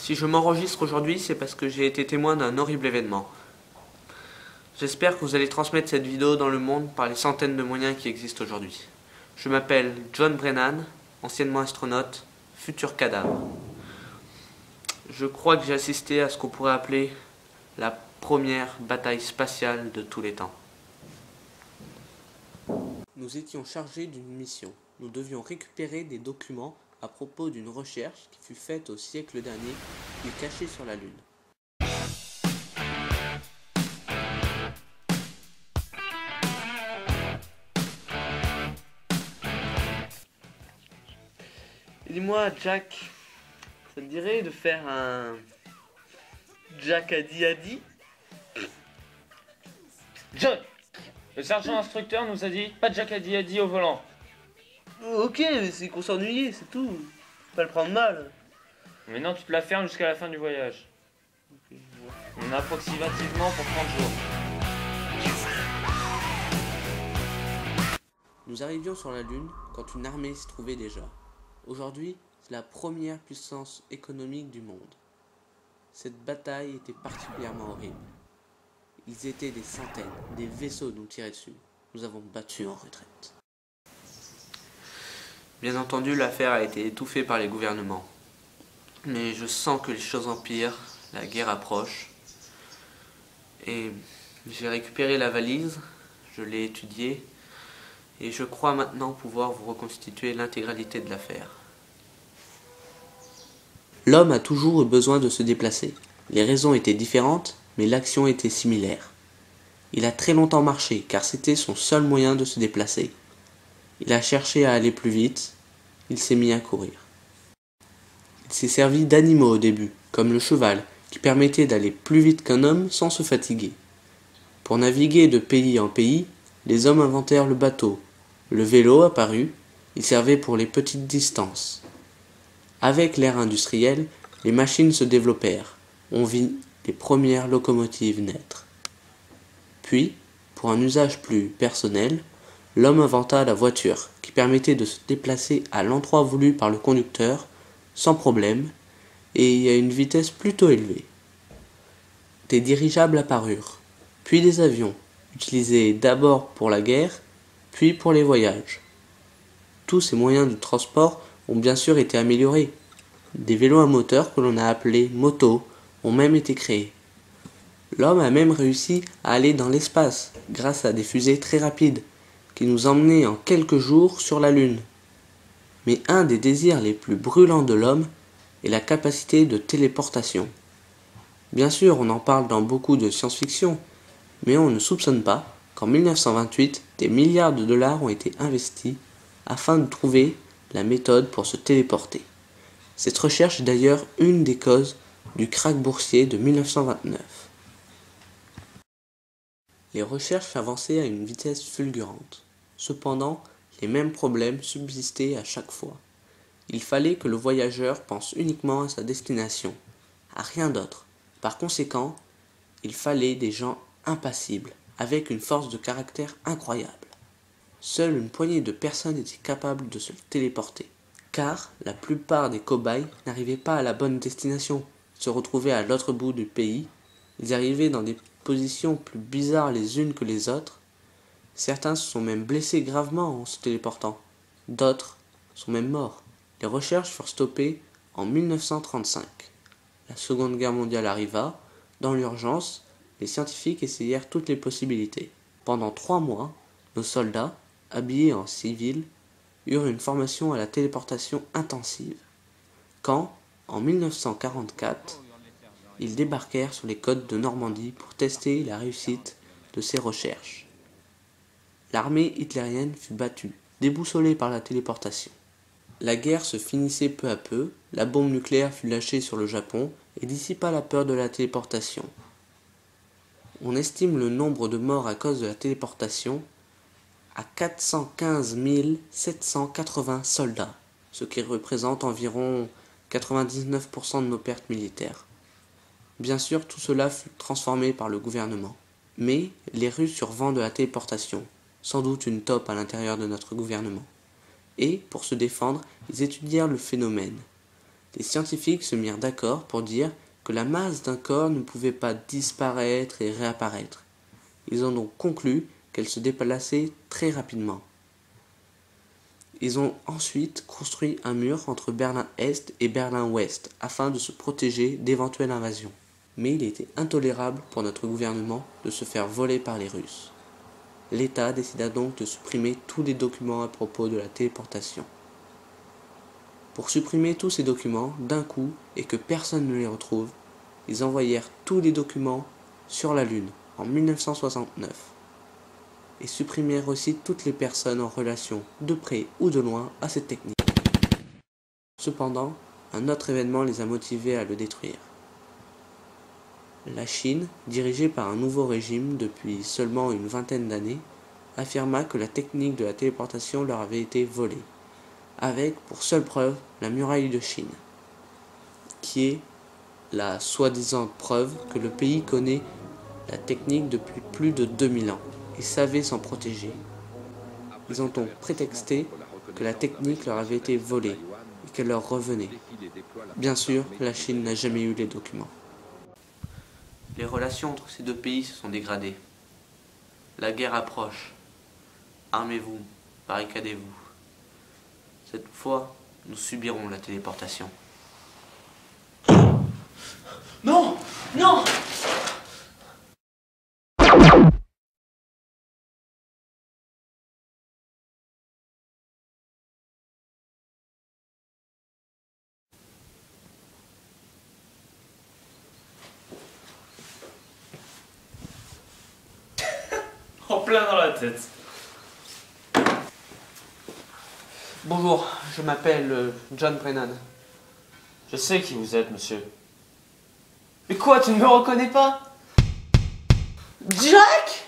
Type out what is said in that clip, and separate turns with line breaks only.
Si je m'enregistre aujourd'hui, c'est parce que j'ai été témoin d'un horrible événement. J'espère que vous allez transmettre cette vidéo dans le monde par les centaines de moyens qui existent aujourd'hui. Je m'appelle John Brennan, anciennement astronaute, futur cadavre. Je crois que j'ai assisté à ce qu'on pourrait appeler la première bataille spatiale de tous les temps. Nous étions chargés d'une mission. Nous devions récupérer des documents à propos d'une recherche qui fut faite au siècle dernier et cachée sur la Lune. Dis-moi, Jack, ça te dirait de faire un Jack a dit
John, le sergent instructeur nous a dit pas de Jack a dit au volant.
Ok, mais c'est qu'on s'ennuyait, c'est tout. Faut pas le prendre mal.
Maintenant tu te la fermes jusqu'à la fin du voyage.
Okay, ouais.
On a approximativement pour 30 jours.
Nous arrivions sur la Lune quand une armée s'y trouvait déjà. Aujourd'hui, c'est la première puissance économique du monde. Cette bataille était particulièrement horrible. Ils étaient des centaines, des vaisseaux nous tiraient dessus. Nous avons battu en retraite. Bien entendu, l'affaire a été étouffée par les gouvernements. Mais je sens que les choses empirent, la guerre approche. Et j'ai récupéré la valise, je l'ai étudiée, et je crois maintenant pouvoir vous reconstituer l'intégralité de l'affaire. L'homme a toujours eu besoin de se déplacer. Les raisons étaient différentes, mais l'action était similaire. Il a très longtemps marché, car c'était son seul moyen de se déplacer. Il a cherché à aller plus vite, il s'est mis à courir. Il s'est servi d'animaux au début, comme le cheval, qui permettait d'aller plus vite qu'un homme sans se fatiguer. Pour naviguer de pays en pays, les hommes inventèrent le bateau. Le vélo apparut, il servait pour les petites distances. Avec l'ère industrielle, les machines se développèrent. On vit les premières locomotives naître. Puis, pour un usage plus personnel, l'homme inventa la voiture, qui permettait de se déplacer à l'endroit voulu par le conducteur, sans problème, et à une vitesse plutôt élevée. Des dirigeables apparurent, puis des avions, utilisés d'abord pour la guerre, puis pour les voyages. Tous ces moyens de transport ont bien sûr été améliorés. Des vélos à moteur que l'on a appelés motos ont même été créés. L'homme a même réussi à aller dans l'espace grâce à des fusées très rapides qui nous emmenaient en quelques jours sur la Lune. Mais un des désirs les plus brûlants de l'homme est la capacité de téléportation. Bien sûr, on en parle dans beaucoup de science-fiction, mais on ne soupçonne pas qu'en 1928, des milliards de dollars ont été investis afin de trouver la méthode pour se téléporter. Cette recherche est d'ailleurs une des causes du krach boursier de 1929. Les recherches avançaient à une vitesse fulgurante. Cependant, les mêmes problèmes subsistaient à chaque fois. Il fallait que le voyageur pense uniquement à sa destination, à rien d'autre. Par conséquent, il fallait des gens impassibles, avec une force de caractère incroyable. Seule une poignée de personnes étaient capables de se téléporter, car la plupart des cobayes n'arrivaient pas à la bonne destination, se retrouvaient à l'autre bout du pays, ils arrivaient dans des positions plus bizarres les unes que les autres. Certains se sont même blessés gravement en se téléportant, d'autres sont même morts. Les recherches furent stoppées en 1935. La Seconde Guerre mondiale arriva. Dans l'urgence, les scientifiques essayèrent toutes les possibilités. Pendant 3 mois, nos soldats, habillés en civil, eurent une formation à la téléportation intensive. Quand, en 1944, ils débarquèrent sur les côtes de Normandie pour tester la réussite de ces recherches. L'armée hitlérienne fut battue, déboussolée par la téléportation. La guerre se finissait peu à peu, la bombe nucléaire fut lâchée sur le Japon et dissipa la peur de la téléportation. On estime le nombre de morts à cause de la téléportation à 415 780 soldats, ce qui représente environ 99% de nos pertes militaires. Bien sûr, tout cela fut transformé par le gouvernement. Mais les Russes eurent vent de la téléportation, sans doute une taupe à l'intérieur de notre gouvernement. Et, pour se défendre, ils étudièrent le phénomène. Les scientifiques se mirent d'accord pour dire que la masse d'un corps ne pouvait pas disparaître et réapparaître. Ils ont donc conclu qu'elle se déplaçait très rapidement. Ils ont ensuite construit un mur entre Berlin-Est et Berlin-Ouest afin de se protéger d'éventuelles invasions. Mais il était intolérable pour notre gouvernement de se faire voler par les Russes. L'État décida donc de supprimer tous les documents à propos de la téléportation. Pour supprimer tous ces documents d'un coup et que personne ne les retrouve, ils envoyèrent tous les documents sur la Lune en 1969 et supprimèrent aussi toutes les personnes en relation de près ou de loin à cette technique. Cependant, un autre événement les a motivés à le détruire. La Chine, dirigée par un nouveau régime depuis seulement une vingtaine d'années, affirma que la technique de la téléportation leur avait été volée, avec pour seule preuve la muraille de Chine, qui est la soi-disant preuve que le pays connaît la technique depuis plus de 2000 ans et savait s'en protéger. Ils ont donc prétexté que la technique leur avait été volée et qu'elle leur revenait. Bien sûr, la Chine n'a jamais eu les documents. Les relations entre ces deux pays se sont dégradées. La guerre approche. Armez-vous, barricadez-vous. Cette fois, nous subirons la téléportation.
Non! Non! En plein dans la tête.
Bonjour, je m'appelle John Brennan.
Je sais qui vous êtes, monsieur.
Mais quoi, tu ne me reconnais pas? Jack?